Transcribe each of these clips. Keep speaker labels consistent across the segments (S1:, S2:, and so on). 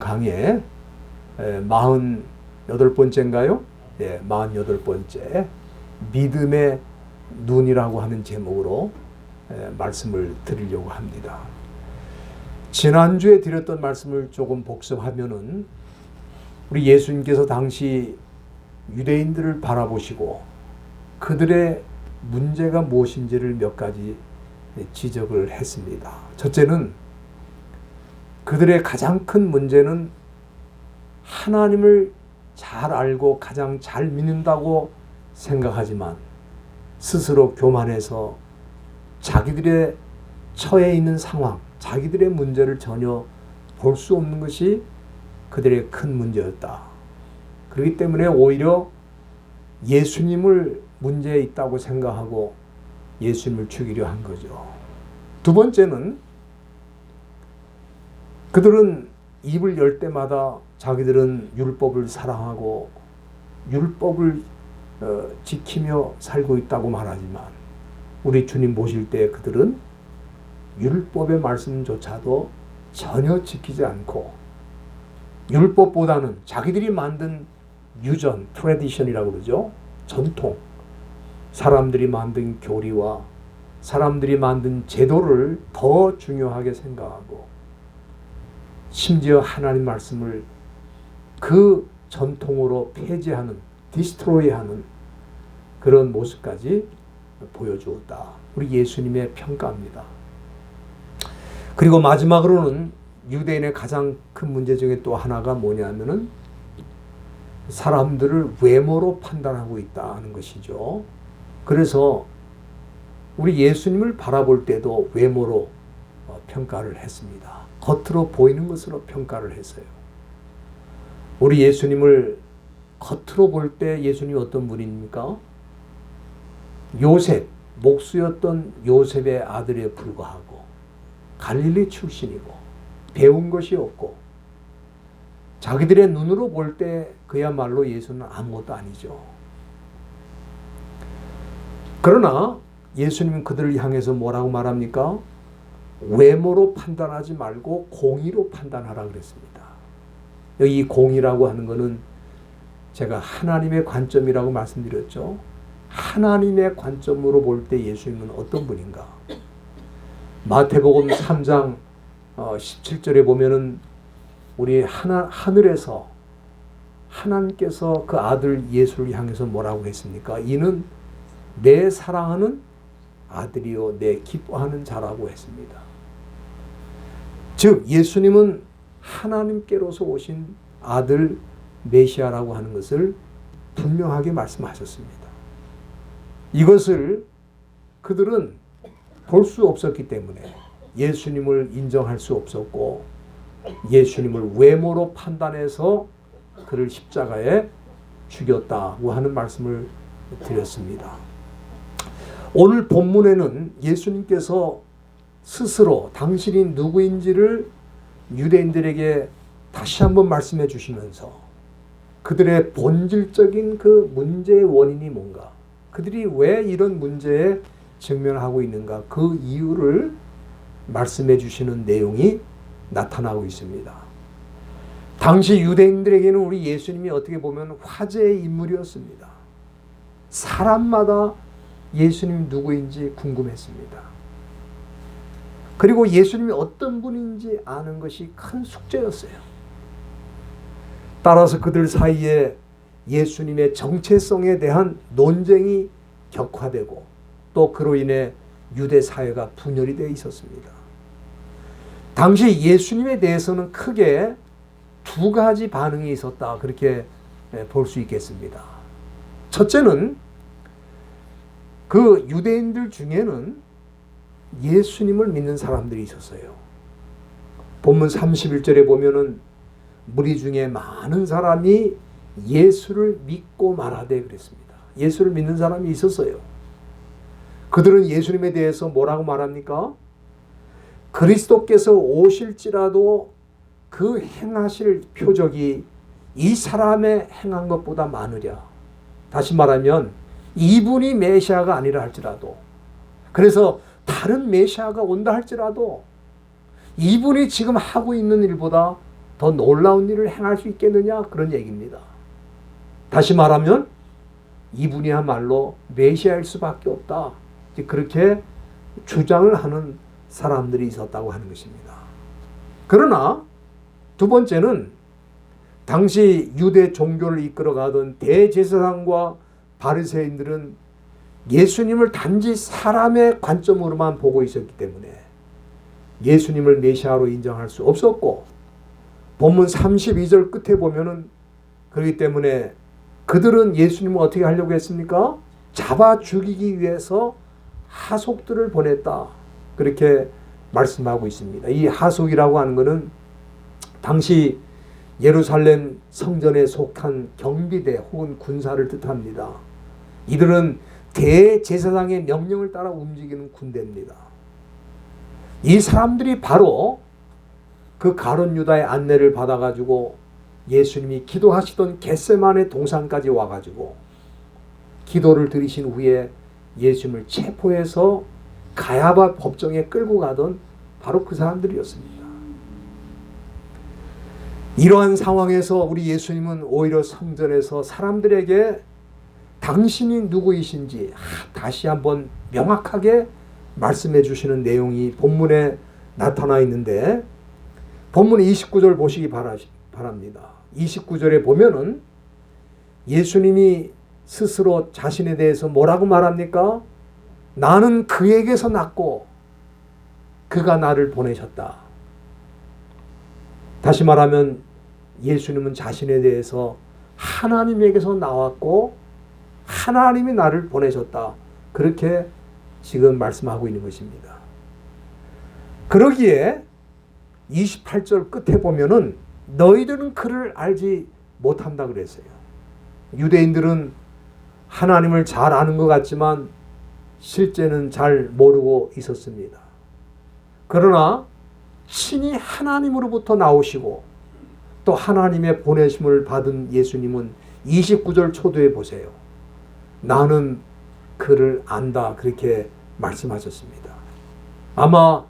S1: 강의 48번째인가요? 예, 48번째 믿음의 눈이라고 하는 제목으로 말씀을 드리려고 합니다. 지난주에 드렸던 말씀을 조금 복습하면은 우리 예수님께서 당시 유대인들을 바라보시고 그들의 문제가 무엇인지를 몇 가지 지적을 했습니다. 첫째는 그들의 가장 큰 문제는 하나님을 잘 알고 가장 잘 믿는다고 생각하지만 스스로 교만해서 자기들의 처해 있는 상황, 자기들의 문제를 전혀 볼 수 없는 것이 그들의 큰 문제였다. 그렇기 때문에 오히려 예수님을 문제에 있다고 생각하고 예수님을 죽이려 한 거죠. 두 번째는 그들은 입을 열 때마다 자기들은 율법을 사랑하고 율법을 지키며 살고 있다고 말하지만 우리 주님 보실 때 그들은 율법의 말씀조차도 전혀 지키지 않고 율법보다는 자기들이 만든 유전, 트래디션이라고 그러죠. 전통, 사람들이 만든 교리와 사람들이 만든 제도를 더 중요하게 생각하고 심지어 하나님 말씀을 그 전통으로 폐지하는, 디스트로이하는 그런 모습까지 보여주었다. 우리 예수님의 평가입니다. 그리고 마지막으로는 유대인의 가장 큰 문제 중에 또 하나가 뭐냐면은 사람들을 외모로 판단하고 있다는 것이죠. 그래서 우리 예수님을 바라볼 때도 외모로 평가를 했습니다. 겉으로 보이는 것으로 평가를 했어요. 우리 예수님을 겉으로 볼 때 예수님이 어떤 분입니까? 요셉, 목수였던 요셉의 아들에 불과하고 갈릴리 출신이고 배운 것이 없고 자기들의 눈으로 볼 때 그야말로 예수는 아무것도 아니죠. 그러나 예수님은 그들을 향해서 뭐라고 말합니까? 외모로 판단하지 말고 공의로 판단하라 그랬습니다. 여기 공의라고 하는 것은 제가 하나님의 관점이라고 말씀드렸죠. 하나님의 관점으로 볼 때 예수님은 어떤 분인가? 마태복음 3장 17절에 보면은 우리 하늘에서 하나님께서 그 아들 예수를 향해서 뭐라고 했습니까? 이는 내 사랑하는 아들이요 내 기뻐하는 자라고 했습니다. 즉 예수님은 하나님께로서 오신 아들 메시아라고 하는 것을 분명하게 말씀하셨습니다. 이것을 그들은 볼 수 없었기 때문에 예수님을 인정할 수 없었고 예수님을 외모로 판단해서 그를 십자가에 죽였다고 하는 말씀을 드렸습니다. 오늘 본문에는 예수님께서 스스로 당신이 누구인지를 유대인들에게 다시 한번 말씀해 주시면서 그들의 본질적인 그 문제의 원인이 뭔가, 그들이 왜 이런 문제에 직면하고 있는가, 그 이유를 말씀해 주시는 내용이 나타나고 있습니다. 당시 유대인들에게는 우리 예수님이 어떻게 보면 화제의 인물이었습니다. 사람마다 예수님이 누구인지 궁금했습니다. 그리고 예수님이 어떤 분인지 아는 것이 큰 숙제였어요. 따라서 그들 사이에 예수님의 정체성에 대한 논쟁이 격화되고 또 그로 인해 유대 사회가 분열이 되어 있었습니다. 당시 예수님에 대해서는 크게 두 가지 반응이 있었다, 그렇게 볼 수 있겠습니다. 첫째는 그 유대인들 중에는 예수님을 믿는 사람들이 있었어요. 본문 31절에 보면은 무리 중에 많은 사람이 예수를 믿고 말하되 그랬습니다. 예수를 믿는 사람이 있었어요. 그들은 예수님에 대해서 뭐라고 말합니까? 그리스도께서 오실지라도 그 행하실 표적이 이 사람의 행한 것보다 많으랴. 다시 말하면 이분이 메시아가 아니라 할지라도, 그래서 다른 메시아가 온다 할지라도 이분이 지금 하고 있는 일보다 더 놀라운 일을 행할 수 있겠느냐 그런 얘기입니다. 다시 말하면 이분이야말로 메시아일 수밖에 없다. 그렇게 주장을 하는 사람들이 있었다고 하는 것입니다. 그러나 두 번째는 당시 유대 종교를 이끌어가던 대제사장과 바리새인들은 예수님을 단지 사람의 관점으로만 보고 있었기 때문에 예수님을 메시아로 인정할 수 없었고, 본문 32절 끝에 보면은 그렇기 때문에 그들은 예수님을 어떻게 하려고 했습니까? 잡아 죽이기 위해서 하속들을 보냈다. 그렇게 말씀하고 있습니다. 이 하속이라고 하는 것은 당시 예루살렘 성전에 속한 경비대 혹은 군사를 뜻합니다. 이들은 대제사장의 명령을 따라 움직이는 군대입니다. 이 사람들이 바로 그 가룟 유다의 안내를 받아가지고 예수님이 기도하시던 겟세마네 동산까지 와가지고 기도를 드리신 후에 예수님을 체포해서 가야바 법정에 끌고 가던 바로 그 사람들이었습니다. 이러한 상황에서 우리 예수님은 오히려 성전에서 사람들에게 당신이 누구이신지 다시 한번 명확하게 말씀해 주시는 내용이 본문에 나타나 있는데, 본문 29절 보시기 바랍니다. 29절에 보면은 예수님이 스스로 자신에 대해서 뭐라고 말합니까? 나는 그에게서 났고 그가 나를 보내셨다. 다시 말하면 예수님은 자신에 대해서 하나님에게서 나왔고 하나님이 나를 보내셨다. 그렇게 지금 말씀하고 있는 것입니다. 그러기에 28절 끝에 보면은 너희들은 그를 알지 못한다 그랬어요. 유대인들은 하나님을 잘 아는 것 같지만 실제는 잘 모르고 있었습니다. 그러나 친히 하나님으로부터 나오시고 또 하나님의 보내심을 받은 예수님은 29절 초두에 보세요. 나는 그를 안다. 그렇게 말씀하셨습니다. 아마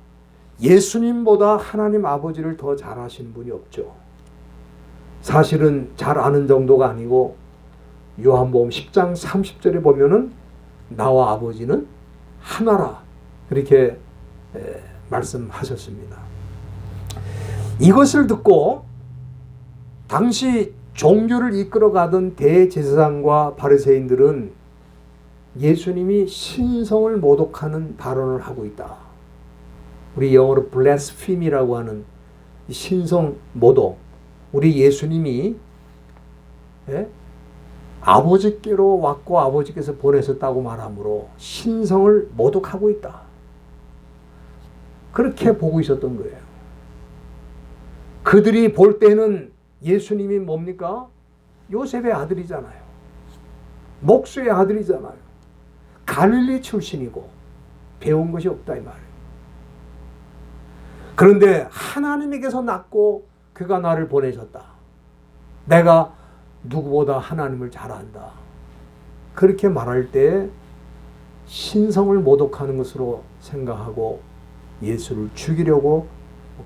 S1: 예수님보다 하나님 아버지를 더 잘 아시는 분이 없죠. 사실은 잘 아는 정도가 아니고 요한복음 10장 30절에 보면은 나와 아버지는 하나라. 그렇게 말씀하셨습니다. 이것을 듣고 당시 종교를 이끌어가던 대제사장과 바리새인들은 예수님이 신성을 모독하는 발언을 하고 있다. 우리 영어로 blasphemy라고 하는 신성 모독. 우리 예수님이 아버지께로 왔고 아버지께서 보내셨다고 말하므로 신성을 모독하고 있다. 그렇게 보고 있었던 거예요. 그들이 볼 때는 예수님이 뭡니까? 요셉의 아들이잖아요. 목수의 아들이잖아요. 갈릴리 출신이고 배운 것이 없다 이 말이에요. 그런데 하나님에게서 났고 그가 나를 보내셨다. 내가 누구보다 하나님을 잘 안다. 그렇게 말할 때 신성을 모독하는 것으로 생각하고 예수를 죽이려고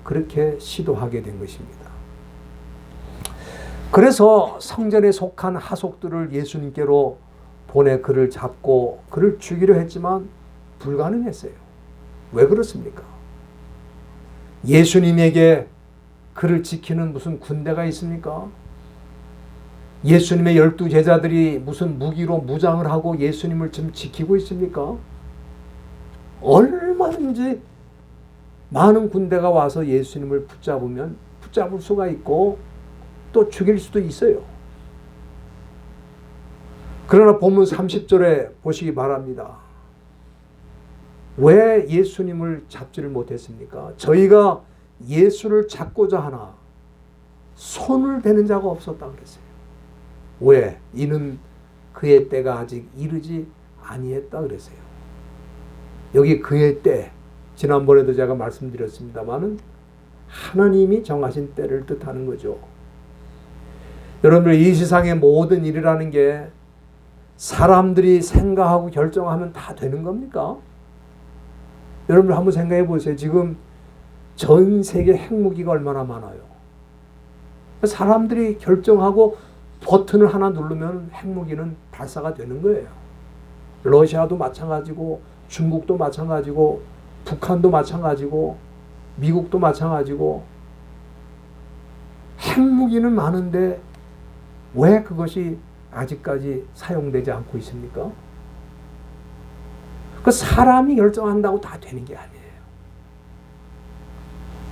S1: 그렇게 시도하게 된 것입니다. 그래서 성전에 속한 하속들을 예수님께로 보내 그를 잡고 그를 죽이려 했지만 불가능했어요. 왜 그렇습니까? 예수님에게 그를 지키는 무슨 군대가 있습니까? 예수님의 12 제자들이 무슨 무기로 무장을 하고 예수님을 지금 지키고 있습니까? 얼마든지 많은 군대가 와서 예수님을 붙잡으면 붙잡을 수가 있고 또 죽일 수도 있어요. 그러나 본문 30절에 보시기 바랍니다. 왜 예수님을 잡지를 못했습니까? 저희가 예수를 잡고자 하나 손을 대는 자가 없었다 그랬어요. 왜? 이는 그의 때가 아직 이르지 아니했다 그랬어요. 여기 그의 때, 지난번에도 제가 말씀드렸습니다마는 하나님이 정하신 때를 뜻하는 거죠. 여러분들, 이 세상의 모든 일이라는 게 사람들이 생각하고 결정하면 다 되는 겁니까? 여러분들 한번 생각해 보세요. 지금 전 세계 핵무기가 얼마나 많아요. 사람들이 결정하고 버튼을 하나 누르면 핵무기는 발사가 되는 거예요. 러시아도 마찬가지고 중국도 마찬가지고 북한도 마찬가지고 미국도 마찬가지고 핵무기는 많은데 왜 그것이 아직까지 사용되지 않고 있습니까? 그 사람이 결정한다고 다 되는 게 아니에요.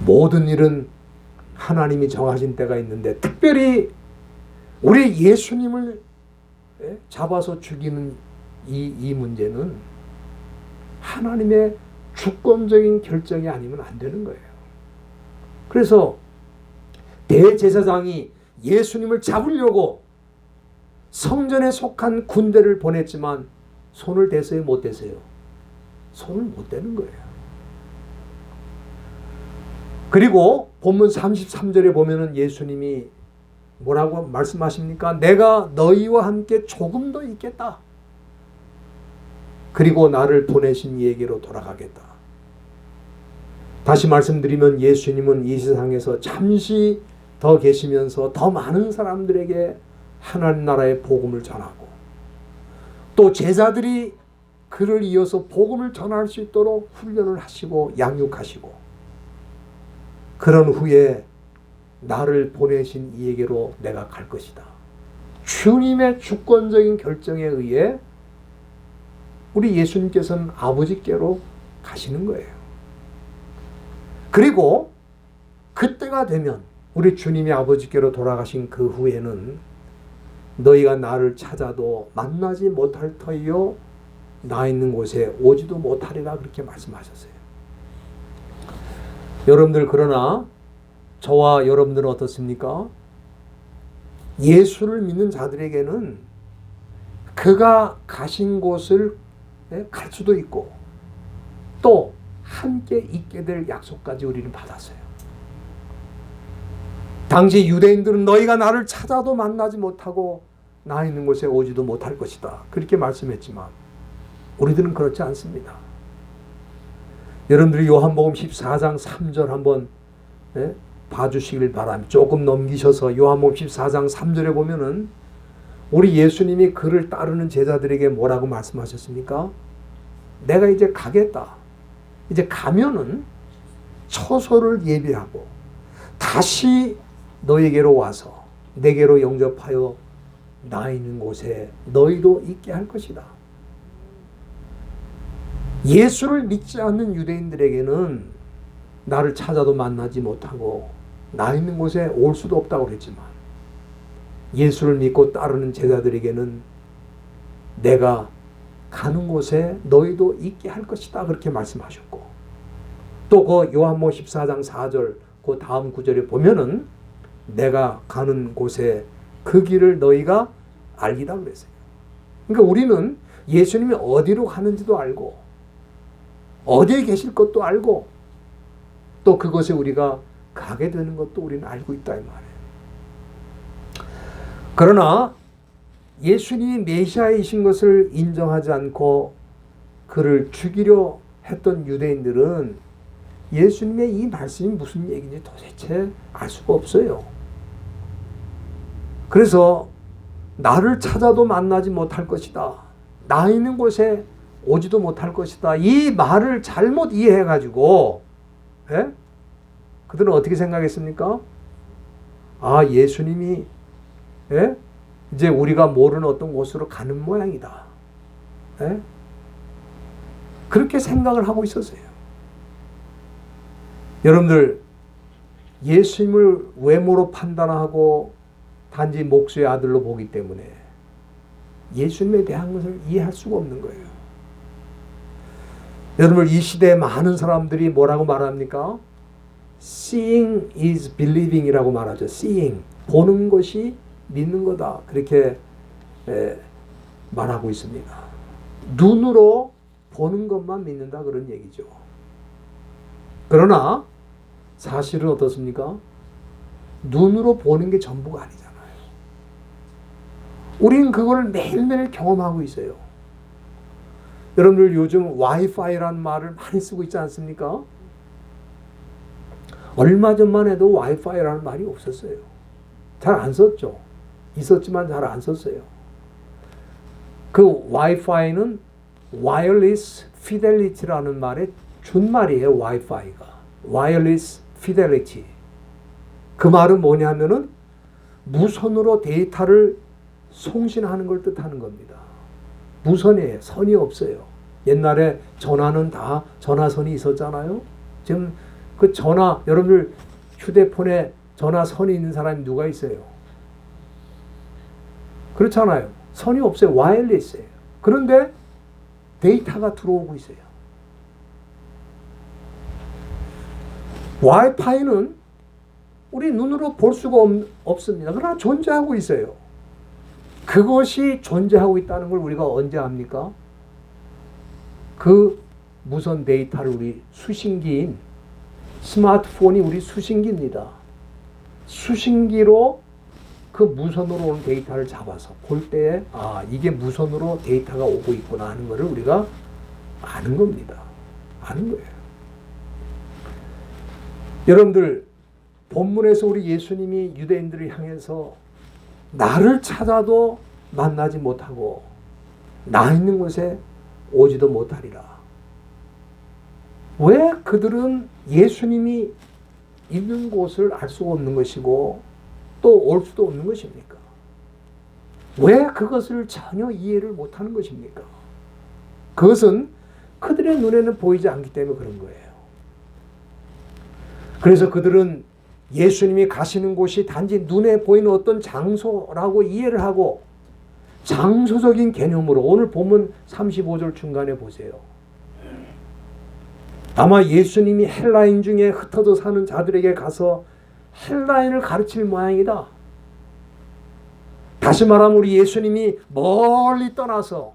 S1: 모든 일은 하나님이 정하신 때가 있는데 특별히 우리 예수님을 잡아서 죽이는 이 문제는 하나님의 주권적인 결정이 아니면 안 되는 거예요. 그래서 대제사장이 예수님을 잡으려고 성전에 속한 군대를 보냈지만 손을 대세요, 못 대세요? 손을 못 대는 거예요. 그리고 본문 33절에 보면은 예수님이 뭐라고 말씀하십니까? 내가 너희와 함께 조금 더 있겠다. 그리고 나를 보내신 이에게로 돌아가겠다. 다시 말씀드리면 예수님은 이 세상에서 잠시 더 계시면서 더 많은 사람들에게 하나님 나라의 복음을 전하고 또 제자들이 그를 이어서 복음을 전할 수 있도록 훈련을 하시고 양육하시고 그런 후에 나를 보내신 이에게로 내가 갈 것이다. 주님의 주권적인 결정에 의해 우리 예수님께서는 아버지께로 가시는 거예요. 그리고 그때가 되면 우리 주님이 아버지께로 돌아가신 그 후에는 너희가 나를 찾아도 만나지 못할 터이요 나 있는 곳에 오지도 못하리라 그렇게 말씀하셨어요. 여러분들 그러나 저와 여러분들은 어떻습니까? 예수를 믿는 자들에게는 그가 가신 곳을 갈 수도 있고 또 함께 있게 될 약속까지 우리는 받았어요. 당시 유대인들은 너희가 나를 찾아도 만나지 못하고 나 있는 곳에 오지도 못할 것이다. 그렇게 말씀했지만 우리들은 그렇지 않습니다. 여러분들이 요한복음 14장 3절 한번 봐주시길 바랍니다. 조금 넘기셔서 요한복음 14장 3절에 보면은 우리 예수님이 그를 따르는 제자들에게 뭐라고 말씀하셨습니까? 내가 이제 가겠다. 이제 가면은 처소를 예비하고 다시 너에게로 와서 내게로 영접하여 나 있는 곳에 너희도 있게 할 것이다. 예수를 믿지 않는 유대인들에게는 나를 찾아도 만나지 못하고 나 있는 곳에 올 수도 없다고 그랬지만 예수를 믿고 따르는 제자들에게는 내가 가는 곳에 너희도 있게 할 것이다 그렇게 말씀하셨고 또 그 요한복음 14장 4절 그 다음 구절에 보면은 내가 가는 곳에 그 길을 너희가 알리라 그랬어요. 그러니까 우리는 예수님이 어디로 가는지도 알고 어디에 계실 것도 알고 또 그것에 우리가 가게 되는 것도 우리는 알고 있다 이 말이에요. 그러나 예수님이 메시아이신 것을 인정하지 않고 그를 죽이려 했던 유대인들은 예수님의 이 말씀이 무슨 얘기인지 도대체 알 수가 없어요. 그래서 나를 찾아도 만나지 못할 것이다. 나 있는 곳에 오지도 못할 것이다. 이 말을 잘못 이해해가지고 그들은 어떻게 생각했습니까? 아, 예수님이 이제 우리가 모르는 어떤 곳으로 가는 모양이다. 그렇게 생각을 하고 있었어요. 여러분들 예수님을 외모로 판단하고 단지 목수의 아들로 보기 때문에 예수님에 대한 것을 이해할 수가 없는 거예요. 여러분 이 시대에 많은 사람들이 뭐라고 말합니까? Seeing is believing 이라고 말하죠. Seeing, 보는 것이 믿는 거다. 그렇게 말하고 있습니다. 눈으로 보는 것만 믿는다 그런 얘기죠. 그러나 사실은 어떻습니까? 눈으로 보는 게 전부가 아니잖아요. 우리는 그걸 매일매일 경험하고 있어요. 여러분들 요즘 와이파이라는 말을 많이 쓰고 있지 않습니까? 얼마 전만 해도 와이파이라는 말이 없었어요. 잘 안 썼죠. 있었지만 잘 안 썼어요. 그 와이파이는 Wireless Fidelity라는 말의 준말이에요. 와이파이가. Wireless Fidelity. 그 말은 뭐냐면은 무선으로 데이터를 송신하는 걸 뜻하는 겁니다. 무선이에요. 선이 없어요. 옛날에 전화는 다 전화선이 있었잖아요. 지금 그 전화, 여러분들 휴대폰에 전화선이 있는 사람이 누가 있어요? 그렇잖아요. 선이 없어요. 와이어리스예요. 그런데 데이터가 들어오고 있어요. 와이파이는 우리 눈으로 볼 수가 없습니다. 그러나 존재하고 있어요. 그것이 존재하고 있다는 걸 우리가 언제 압니까? 그 무선 데이터를 우리 수신기인 스마트폰이 우리 수신기입니다. 수신기로 그 무선으로 온 데이터를 잡아서 볼 때에 이게 무선으로 데이터가 오고 있구나 하는 것을 우리가 아는 겁니다. 아는 거예요. 여러분들 본문에서 우리 예수님이 유대인들을 향해서 나를 찾아도 만나지 못하고 나 있는 곳에 오지도 못하리라. 왜 그들은 예수님이 있는 곳을 알 수가 없는 것이고 또 올 수도 없는 것입니까? 왜 그것을 전혀 이해를 못하는 것입니까? 그것은 그들의 눈에는 보이지 않기 때문에 그런 거예요. 그래서 그들은 예수님이 가시는 곳이 단지 눈에 보이는 어떤 장소라고 이해를 하고 장소적인 개념으로 오늘 본문 35절 중간에 보세요. 아마 예수님이 헬라인 중에 흩어져 사는 자들에게 가서 헬라인을 가르칠 모양이다. 다시 말하면 우리 예수님이 멀리 떠나서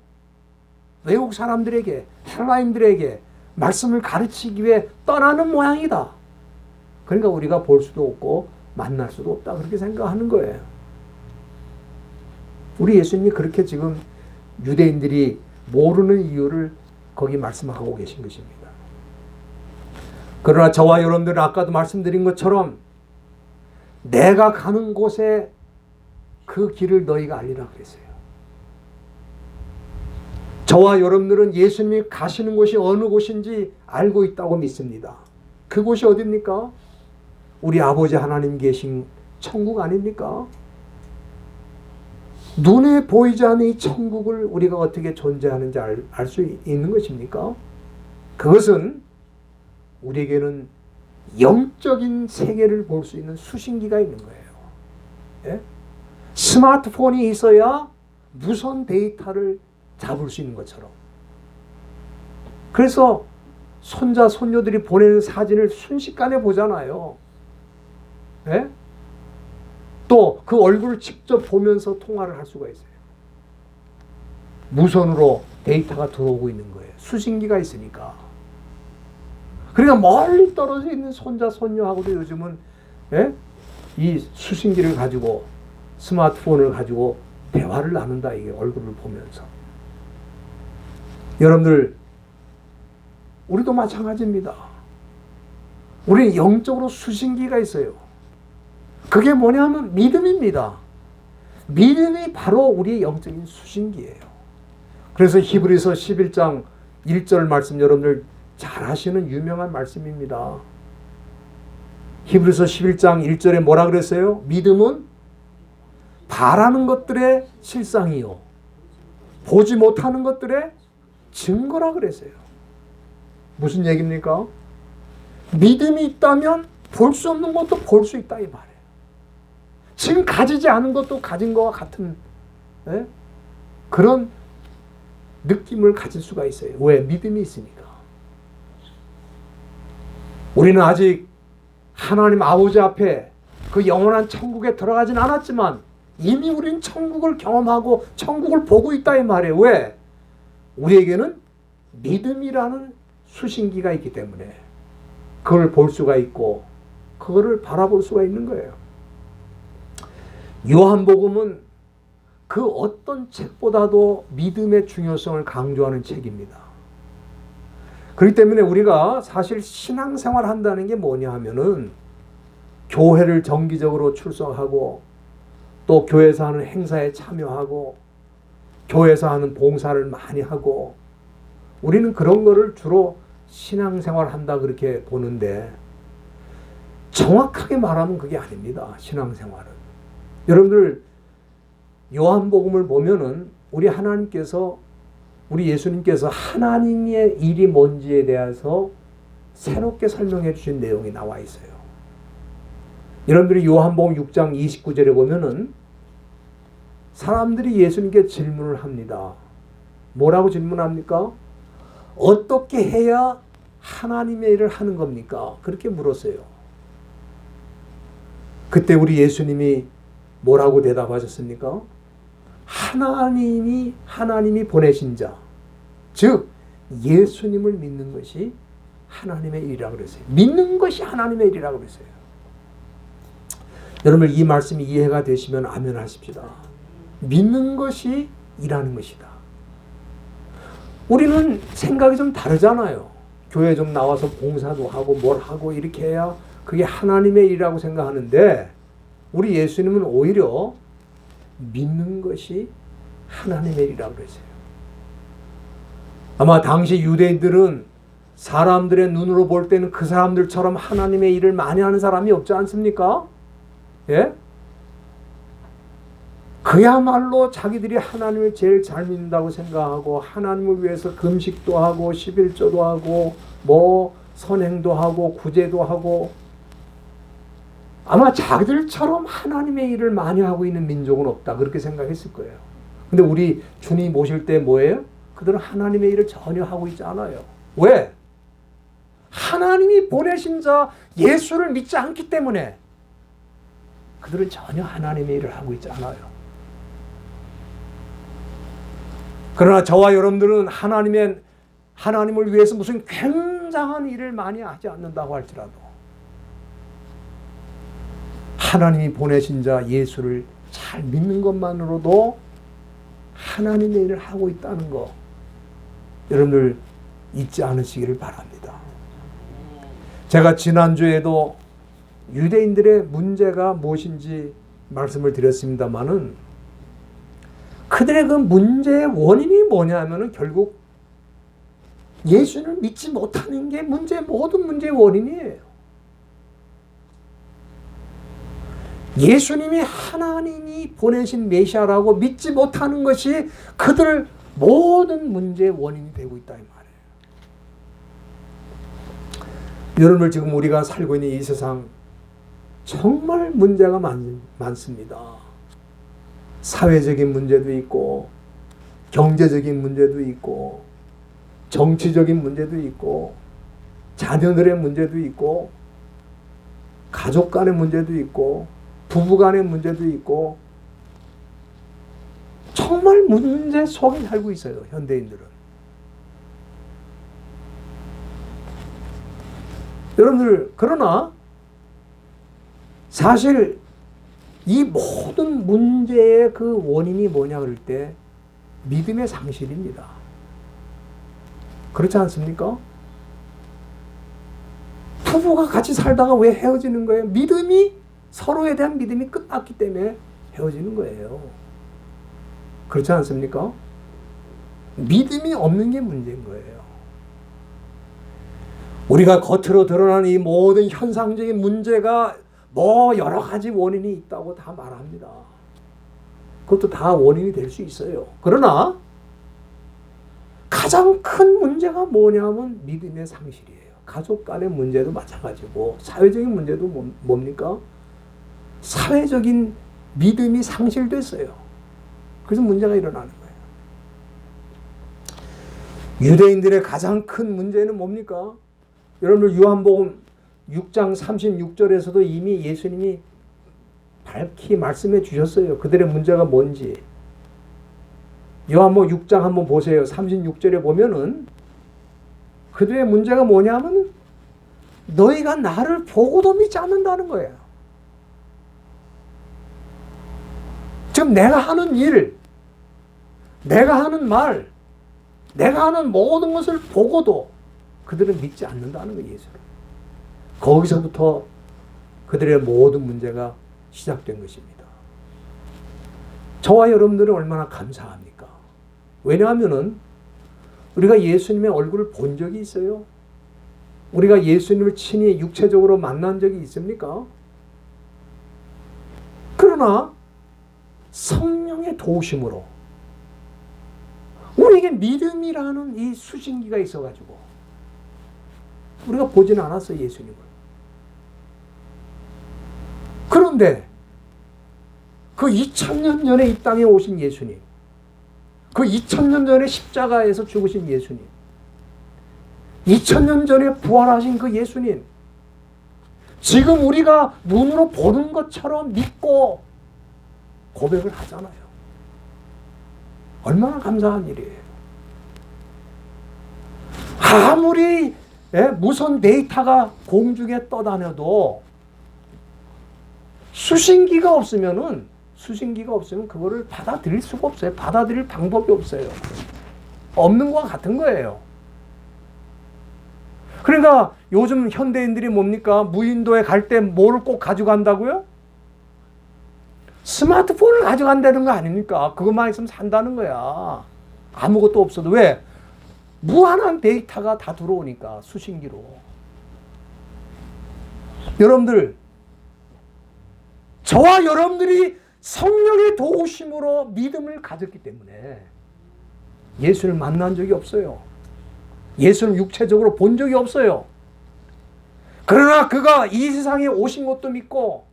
S1: 외국 사람들에게 헬라인들에게 말씀을 가르치기 위해 떠나는 모양이다. 그러니까 우리가 볼 수도 없고 만날 수도 없다. 그렇게 생각하는 거예요. 우리 예수님이 그렇게 지금 유대인들이 모르는 이유를 거기 말씀하고 계신 것입니다. 그러나 저와 여러분들은 아까도 말씀드린 것처럼 내가 가는 곳에 그 길을 너희가 알리라 그랬어요. 저와 여러분들은 예수님이 가시는 곳이 어느 곳인지 알고 있다고 믿습니다. 그곳이 어디입니까? 우리 아버지 하나님 계신 천국 아닙니까? 눈에 보이지 않는 이 천국을 우리가 어떻게 존재하는지 알 수 있는 것입니까? 그것은 우리에게는 영적인 세계를 볼 수 있는 수신기가 있는 거예요. 예? 스마트폰이 있어야 무선 데이터를 잡을 수 있는 것처럼. 그래서 손자, 손녀들이 보내는 사진을 순식간에 보잖아요. 예? 또 그 얼굴을 직접 보면서 통화를 할 수가 있어요. 무선으로 데이터가 들어오고 있는 거예요. 수신기가 있으니까. 그러니까 멀리 떨어져 있는 손자, 손녀하고도 요즘은 이 수신기를 가지고 스마트폰을 가지고 대화를 나눈다. 이게 얼굴을 보면서. 여러분들 우리도 마찬가지입니다. 우리는 영적으로 수신기가 있어요. 그게 뭐냐면 믿음입니다. 믿음이 바로 우리의 영적인 수신기예요. 그래서 히브리서 11장 1절 말씀 여러분들 잘 아시는 유명한 말씀입니다. 히브리서 11장 1절에 뭐라 그랬어요? 믿음은 바라는 것들의 실상이요 보지 못하는 것들의 증거라 그랬어요. 무슨 얘기입니까? 믿음이 있다면 볼 수 없는 것도 볼 수 있다 이 말이에요. 지금 가지지 않은 것도 가진 것과 같은 그런 느낌을 가질 수가 있어요. 왜? 믿음이 있으니까. 우리는 아직 하나님 아버지 앞에 그 영원한 천국에 들어가진 않았지만 이미 우리는 천국을 경험하고 천국을 보고 있다 이 말이에요. 왜? 우리에게는 믿음이라는 수신기가 있기 때문에 그걸 볼 수가 있고 그거를 바라볼 수가 있는 거예요. 요한복음은 그 어떤 책보다도 믿음의 중요성을 강조하는 책입니다. 그렇기 때문에 우리가 사실 신앙생활 한다는 게 뭐냐 하면은 교회를 정기적으로 출석하고 또 교회에서 하는 행사에 참여하고 교회에서 하는 봉사를 많이 하고 우리는 그런 거를 주로 신앙생활 한다 그렇게 보는데 정확하게 말하면 그게 아닙니다. 신앙생활은. 여러분들 요한복음을 보면은 우리 예수님께서 하나님의 일이 뭔지에 대해서 새롭게 설명해 주신 내용이 나와 있어요. 여러분들이 요한복음 6장 29절에 보면은 사람들이 예수님께 질문을 합니다. 뭐라고 질문합니까? 어떻게 해야 하나님의 일을 하는 겁니까? 그렇게 물었어요. 그때 우리 예수님이 뭐라고 대답하셨습니까? 하나님이 보내신 자, 즉 예수님을 믿는 것이 하나님의 일이라고 그랬어요. 믿는 것이 하나님의 일이라고 그랬어요. 여러분 이 말씀이 이해가 되시면 아멘 하십시다. 믿는 것이 일하는 것이다. 우리는 생각이 좀 다르잖아요. 교회 좀 나와서 봉사도 하고 뭘 하고 이렇게 해야 그게 하나님의 일이라고 생각하는데 우리 예수님은 오히려 믿는 것이 하나님의 일이라고 그랬어요. 아마 당시 유대인들은 사람들의 눈으로 볼 때는 그 사람들처럼 하나님의 일을 많이 하는 사람이 없지 않습니까? 예? 그야말로 자기들이 하나님을 제일 잘 믿는다고 생각하고 하나님을 위해서 금식도 하고 11조도 하고 뭐 선행도 하고 구제도 하고 아마 자기들처럼 하나님의 일을 많이 하고 있는 민족은 없다 그렇게 생각했을 거예요. 근데 우리 주님 모실 때 뭐예요? 그들은 하나님의 일을 전혀 하고 있지 않아요. 왜? 하나님이 보내신 자 예수를 믿지 않기 때문에 그들은 전혀 하나님의 일을 하고 있지 않아요. 그러나 저와 여러분들은 하나님을 위해서 무슨 굉장한 일을 많이 하지 않는다고 할지라도 하나님이 보내신 자 예수를 잘 믿는 것만으로도 하나님의 일을 하고 있다는 거 여러분들 잊지 않으시기를 바랍니다. 제가 지난주에도 유대인들의 문제가 무엇인지 말씀을 드렸습니다마는 그들의 그 문제의 원인이 뭐냐면은 결국 예수를 믿지 못하는 게 모든 문제의 원인이에요. 예수님이 하나님이 보내신 메시아라고 믿지 못하는 것이 그들 모든 문제의 원인이 되고 있다 이 말이에요. 여러분 지금 우리가 살고 있는 이 세상 정말 문제가 많습니다. 사회적인 문제도 있고 경제적인 문제도 있고 정치적인 문제도 있고 자녀들의 문제도 있고 가족 간의 문제도 있고 부부 간의 문제도 있고 정말 문제 속에 살고 있어요. 현대인들은. 여러분들 그러나 사실 이 모든 문제의 그 원인이 뭐냐 그럴 때 믿음의 상실입니다. 그렇지 않습니까? 부부가 같이 살다가 왜 헤어지는 거예요? 서로에 대한 믿음이 끝났기 때문에 헤어지는 거예요. 그렇지 않습니까? 믿음이 없는 게 문제인 거예요. 우리가 겉으로 드러나는 이 모든 현상적인 문제가 뭐 여러 가지 원인이 있다고 다 말합니다. 그것도 다 원인이 될 수 있어요. 그러나 가장 큰 문제가 뭐냐면 믿음의 상실이에요. 가족 간의 문제도 마찬가지고 사회적인 문제도 뭡니까? 사회적인 믿음이 상실됐어요. 그래서 문제가 일어나는 거예요. 유대인들의 가장 큰 문제는 뭡니까? 여러분들 요한복음 6장 36절에서도 이미 예수님이 밝히 말씀해 주셨어요. 그들의 문제가 뭔지. 요한복음 6장 한번 보세요. 36절에 보면은 그들의 문제가 뭐냐면 너희가 나를 보고도 믿지 않는다는 거예요. 지금 내가 하는 일, 내가 하는 말, 내가 하는 모든 것을 보고도 그들은 믿지 않는다는 거예요. 예수를. 거기서부터 그들의 모든 문제가 시작된 것입니다. 저와 여러분들은 얼마나 감사합니까? 왜냐하면은 우리가 예수님의 얼굴을 본 적이 있어요? 우리가 예수님을 친히 육체적으로 만난 적이 있습니까? 그러나 성령의 도우심으로 우리에게 믿음이라는 이 수신기가 있어가지고 우리가 보지는 않았어요, 예수님을. 그런데 그 2000년 전에 이 땅에 오신 예수님, 그 2000년 전에 십자가에서 죽으신 예수님, 2000년 전에 부활하신 그 예수님, 지금 우리가 눈으로 보는 것처럼 믿고 고백을 하잖아요. 얼마나 감사한 일이에요. 아무리 무선 데이터가 공중에 떠다녀도 수신기가 없으면 그거를 받아들일 수가 없어요. 받아들일 방법이 없어요. 없는 것과 같은 거예요. 그러니까 요즘 현대인들이 뭡니까? 무인도에 갈 때 뭐를 꼭 가져간다고요? 스마트폰을 가져간다는 거 아닙니까? 그것만 있으면 산다는 거야. 아무것도 없어도. 왜? 무한한 데이터가 다 들어오니까, 수신기로. 여러분들, 저와 여러분들이 성령의 도우심으로 믿음을 가졌기 때문에 예수를 만난 적이 없어요. 예수를 육체적으로 본 적이 없어요. 그러나 그가 이 세상에 오신 것도 믿고,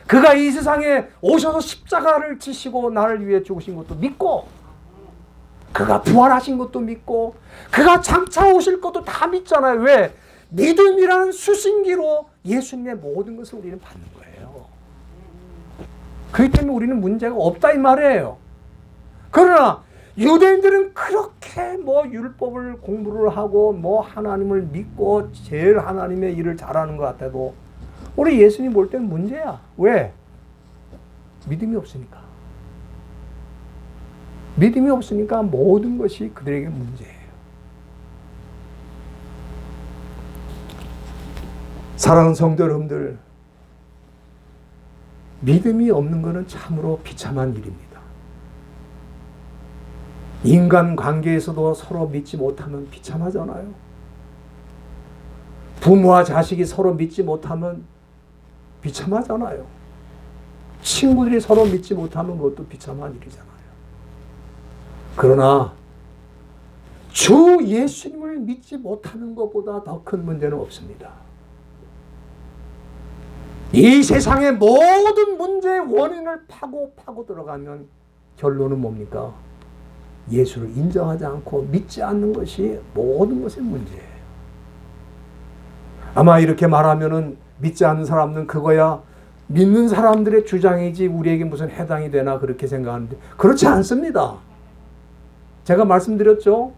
S1: 그가 이 세상에 오셔서 십자가를 지시고 나를 위해 죽으신 것도 믿고, 그가 부활하신 것도 믿고, 그가 장차 오실 것도 다 믿잖아요. 왜? 믿음이라는 수신기로 예수님의 모든 것을 우리는 받는 거예요. 그렇기 때문에 우리는 문제가 없다 이 말이에요. 그러나 유대인들은 그렇게 율법을 공부를 하고 하나님을 믿고 제일 하나님의 일을 잘하는 것 같아도 우리 예수님 볼 때는 문제야. 왜? 믿음이 없으니까. 믿음이 없으니까 모든 것이 그들에게 문제예요. 사랑하는 성도 여러분들, 믿음이 없는 것은 참으로 비참한 일입니다. 인간 관계에서도 서로 믿지 못하면 비참하잖아요. 부모와 자식이 서로 믿지 못하면 비참하잖아요. 친구들이 서로 믿지 못하면 그것도 비참한 일이잖아요. 그러나 주 예수님을 믿지 못하는 것보다 더 큰 문제는 없습니다. 이 세상의 모든 문제의 원인을 파고 들어가면 결론은 뭡니까? 예수를 인정하지 않고 믿지 않는 것이 모든 것의 문제예요. 아마 이렇게 말하면은 믿지 않는 사람은 그거야 믿는 사람들의 주장이지 우리에게 무슨 해당이 되나 그렇게 생각하는데 그렇지 않습니다. 제가 말씀드렸죠.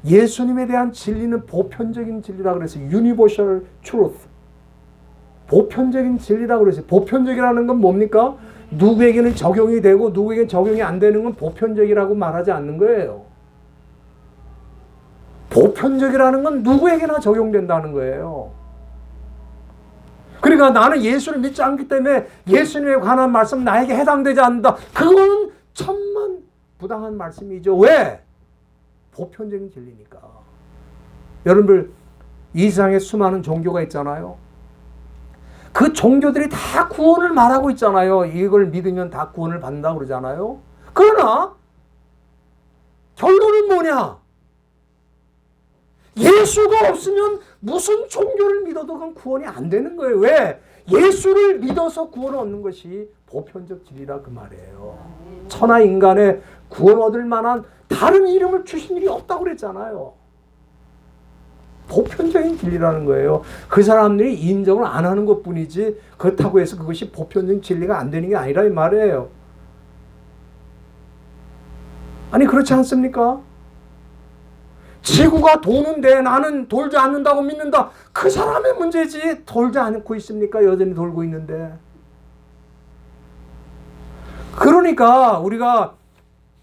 S1: 예수님에 대한 진리는 보편적인 진리라 그래서 universal truth. 보편적인 진리라 그래서 보편적이라는 건 뭡니까? 누구에게는 적용이 되고 누구에게는 적용이 안 되는 건 보편적이라고 말하지 않는 거예요. 보편적이라는 건 누구에게나 적용된다는 거예요. 그러니까 나는 예수를 믿지 않기 때문에 예수님에 관한 말씀 나에게 해당되지 않는다. 그건 천만 부당한 말씀이죠. 왜? 보편적인 진리니까. 여러분들 이 세상에 수많은 종교가 있잖아요. 그 종교들이 다 구원을 말하고 있잖아요. 이걸 믿으면 다 구원을 받는다고 그러잖아요. 그러나 결론은 뭐냐? 예수가 없으면 무슨 종교를 믿어도 그건 구원이 안 되는 거예요. 왜? 예수를 믿어서 구원을 얻는 것이 보편적 진리라 그 말이에요. 천하 인간의 구원 얻을 만한 다른 이름을 주신 일이 없다고 그랬잖아요. 보편적인 진리라는 거예요. 그 사람들이 인정을 안 하는 것뿐이지 그렇다고 해서 그것이 보편적인 진리가 안 되는 게 아니라 이 말이에요. 아니 그렇지 않습니까? 지구가 도는데 나는 돌지 않는다고 믿는다. 그 사람의 문제지 돌지 않고 있습니까? 여전히 돌고 있는데. 그러니까 우리가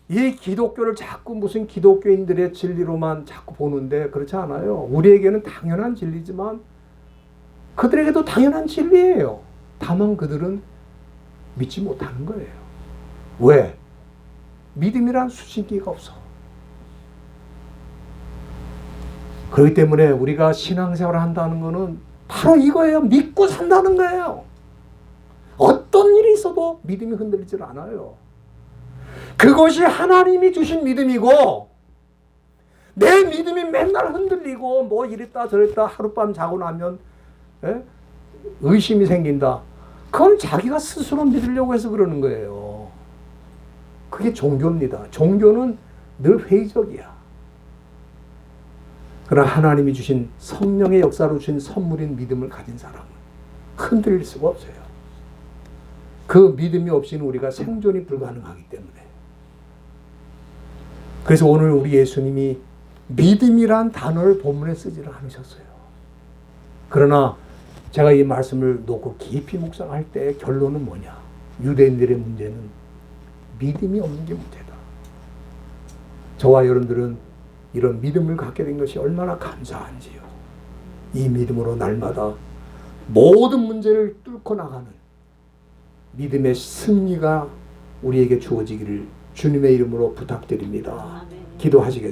S1: 이 기독교를 자꾸 무슨 기독교인들의 진리로만 자꾸 보는데 그렇지 않아요. 우리에게는 당연한 진리지만 그들에게도 당연한 진리예요. 다만 그들은 믿지 못하는 거예요. 왜? 믿음이란 수신기가 없어. 그렇기 때문에 우리가 신앙생활을 한다는 것은 바로 이거예요. 믿고 산다는 거예요. 어떤 일이 있어도 믿음이 흔들리질 않아요. 그것이 하나님이 주신 믿음이고, 내 믿음이 맨날 흔들리고 뭐 이랬다 저랬다 하룻밤 자고 나면 의심이 생긴다. 그건 자기가 스스로 믿으려고 해서 그러는 거예요. 그게 종교입니다. 종교는 늘 회의적이야. 그러나 하나님이 주신 성령의 역사로 주신 선물인 믿음을 가진 사람은 흔들릴 수가 없어요. 그 믿음이 없이는 우리가 생존이 불가능하기 때문에. 그래서 오늘 우리 예수님이 믿음이란 단어를 본문에 쓰지를 않으셨어요. 그러나 제가 이 말씀을 놓고 깊이 묵상할 때 결론은 뭐냐? 유대인들의 문제는 믿음이 없는 게 문제다. 저와 여러분들은 이런 믿음을 갖게 된 것이 얼마나 감사한지요. 이 믿음으로 날마다 모든 문제를 뚫고 나가는 믿음의 승리가 우리에게 주어지기를 주님의 이름으로 부탁드립니다. 기도하시겠습니다.